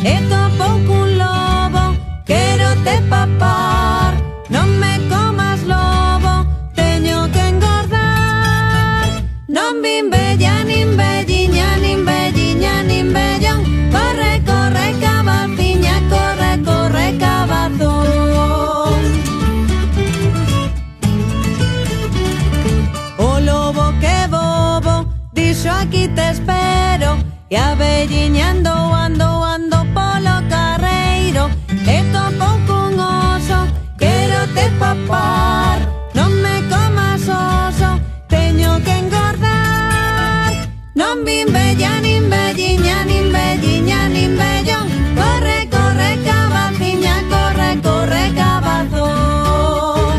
e topo cun lobo, quero te papar. Non me comas lobo, teño que engordar. Non vin bella, nin belliña, nin belliña, nin bellón. Corre, corre, cabaciña, corre, corre, cabazón. O lobo que bobo, dixo aquí te espero. E a velliña ando polo carreiro, e topo cun oso, quero te papar. Non me comas oso, teño que engordar. Non vin bella, nin belliña, nin belliña, nin bellón. Corre, corre, cabaciña, corre, corre, cabazón.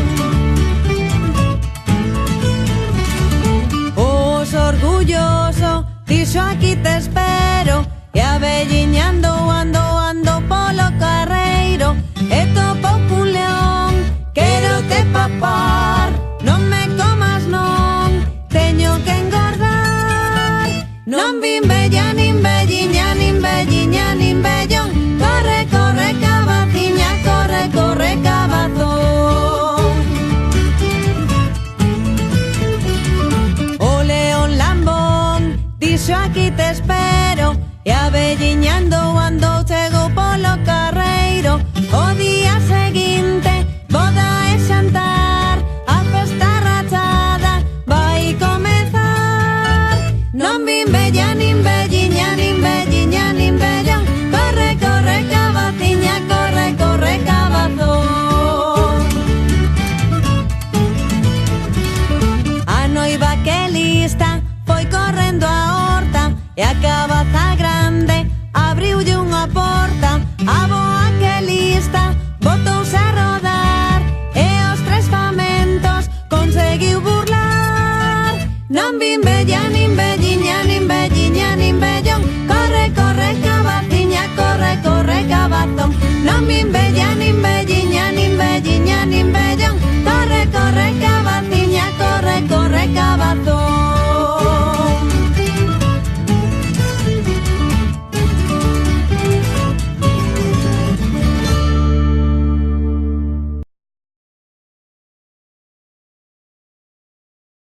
Oso orgulloso, dixo aquí te espero. E a velliña ando polo carreiro, e topo cun león, quero te papar. Non me comas non, teño que engordar. Non vin bella, nin belliña, nin belliña, nin bellón. Corre, corre, cabaciña, corre, corre, cabazón. O león lambón, dixo aquí te espero. E a velliña ando chego polo carreiro. O día seguinte, boda e xantar, a festa rachada vai comezar. Non vin bella, nin belliña, nin belliña, nin bellón. Corre, corre, cabaciña, corre, corre, cabazón. A noiva que lista foi correndo a horta, e a cabaza grande abriulle unha porta. A boa que lista botouse a rodar, e os tres famentos conseguiu burlar. Non vin bella, nin belliña, nin belliña, nin bellón. Corre, corre, cabaciña, corre, corre, cabazón. Non vin bella, nin belliña, nin belliña, nin bellón. Corre, corre, cabazón.